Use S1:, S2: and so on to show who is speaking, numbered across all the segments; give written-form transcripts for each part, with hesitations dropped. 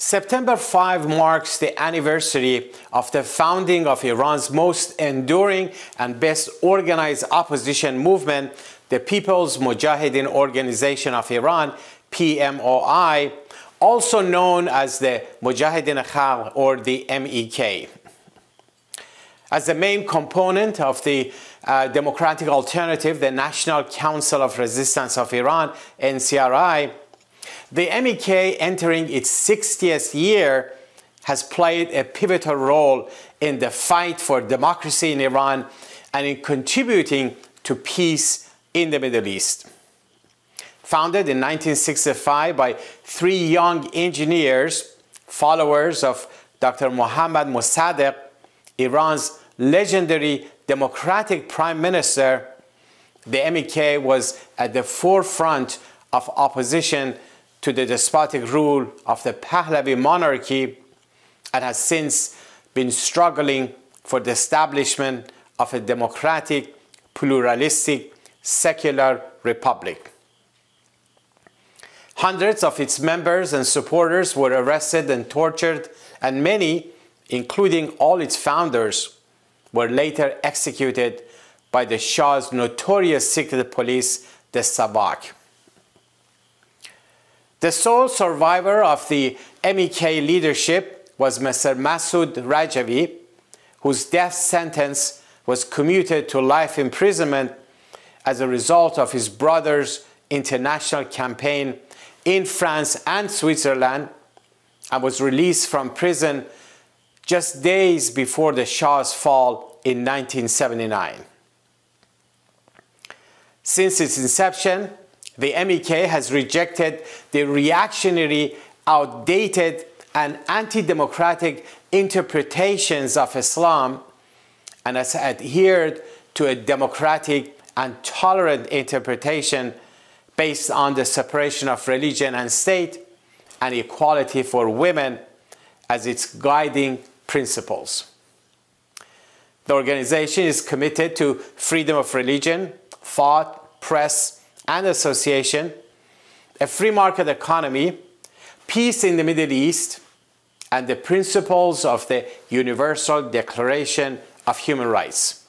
S1: September 5 marks the anniversary of the founding of Iran's most enduring and best organized opposition movement, the People's Mojahedin Organization of Iran, PMOI, also known as the Mojahedin-e Khalq or the MEK. As the main component of the democratic alternative, the National Council of Resistance of Iran, NCRI, the MEK, entering its 60th year, has played a pivotal role in the fight for democracy in Iran and in contributing to peace in the Middle East. Founded in 1965 by three young engineers, followers of Dr. Mohammad Mossadegh, Iran's legendary democratic prime minister, the MEK was at the forefront of opposition to the despotic rule of the Pahlavi monarchy and has since been struggling for the establishment of a democratic, pluralistic, secular republic. Hundreds of its members and supporters were arrested and tortured, and many, including all its founders, were later executed by the Shah's notorious secret police, the SAVAK. The sole survivor of the MEK leadership was Mr. Massoud Rajavi, whose death sentence was commuted to life imprisonment as a result of his brother's international campaign in France and Switzerland, and was released from prison just days before the Shah's fall in 1979. Since its inception, the MEK has rejected the reactionary, outdated, and anti-democratic interpretations of Islam and has adhered to a democratic and tolerant interpretation based on the separation of religion and state and equality for women as its guiding principles. The organization is committed to freedom of religion, thought, press, and association, a free market economy, peace in the Middle East, and the principles of the Universal Declaration of Human Rights.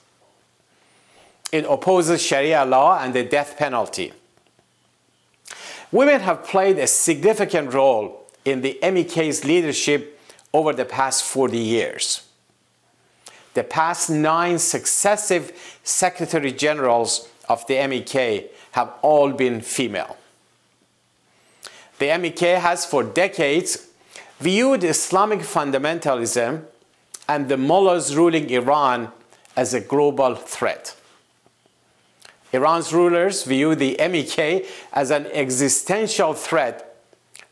S1: It opposes Sharia law and the death penalty. Women have played a significant role in the MEK's leadership over the past 40 years. The past 9 successive Secretary Generals of the MEK have all been female. The MEK has for decades viewed Islamic fundamentalism and the mullahs ruling Iran as a global threat. Iran's rulers view the MEK as an existential threat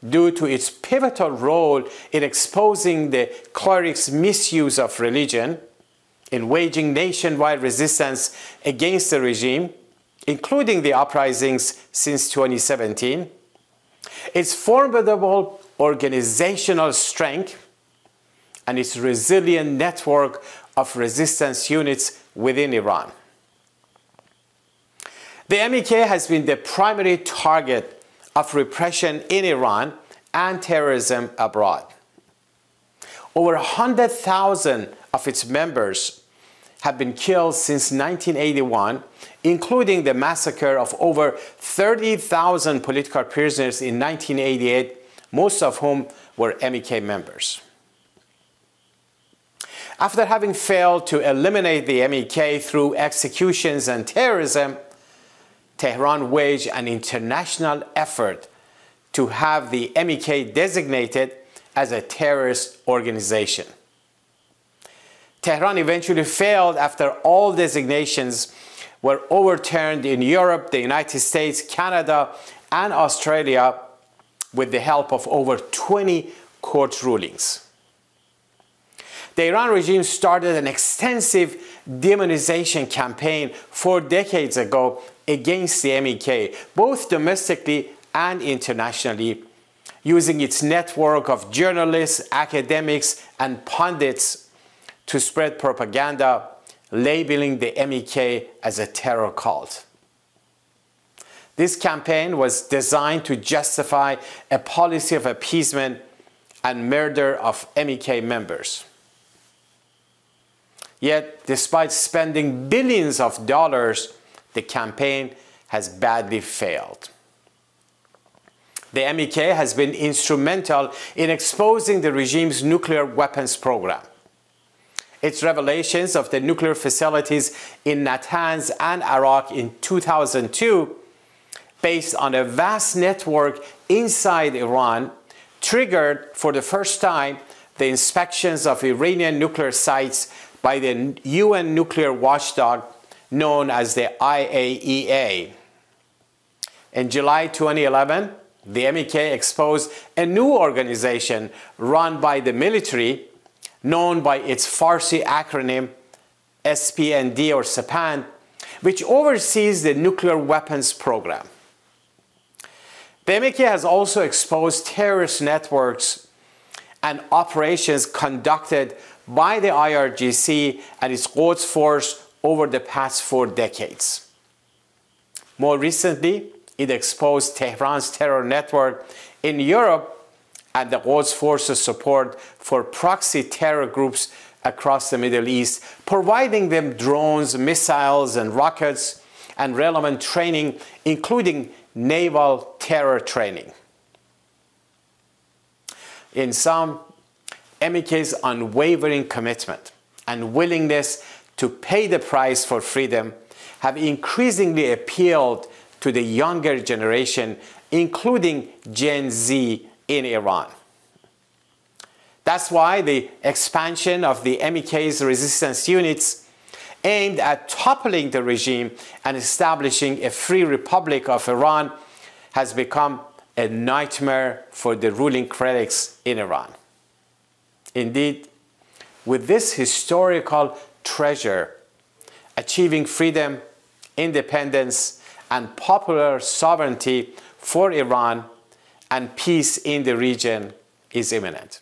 S1: due to its pivotal role in exposing the clerics' misuse of religion, in waging nationwide resistance against the regime, including the uprisings since 2017, its formidable organizational strength, and its resilient network of resistance units within Iran. The MEK has been the primary target of repression in Iran and terrorism abroad. Over 100,000 of its members have been killed since 1981, including the massacre of over 30,000 political prisoners in 1988, most of whom were MEK members. After having failed to eliminate the MEK through executions and terrorism, Tehran waged an international effort to have the MEK designated as a terrorist organization. Tehran eventually failed after all designations were overturned in Europe, the United States, Canada, and Australia with the help of over 20 court rulings. The Iran regime started an extensive demonization campaign 4 decades ago against the MEK, both domestically and internationally, using its network of journalists, academics, and pundits to spread propaganda, labeling the MEK as a terror cult. This campaign was designed to justify a policy of appeasement and murder of MEK members. Yet, despite spending billions of dollars, the campaign has badly failed. The MEK has been instrumental in exposing the regime's nuclear weapons program. Its revelations of the nuclear facilities in Natanz and Iraq in 2002, based on a vast network inside Iran, triggered for the first time the inspections of Iranian nuclear sites by the UN nuclear watchdog known as the IAEA. In July 2011, the MEK exposed a new organization run by the military, known by its Farsi acronym SPND or SPAN, which oversees the nuclear weapons program. The MEK has also exposed terrorist networks and operations conducted by the IRGC and its Quds Force over the past 4 decades. More recently, it exposed Tehran's terror network in Europe and the Quds Force's support for proxy terror groups across the Middle East, providing them drones, missiles, and rockets, and relevant training, including naval terror training. In sum, MEK's unwavering commitment and willingness to pay the price for freedom have increasingly appealed to the younger generation, including Gen Z in Iran. That's why the expansion of the MEK's resistance units aimed at toppling the regime and establishing a free republic of Iran has become a nightmare for the ruling critics in Iran. Indeed, with this historical treasure, achieving freedom, independence, and popular sovereignty for Iran and peace in the region is imminent.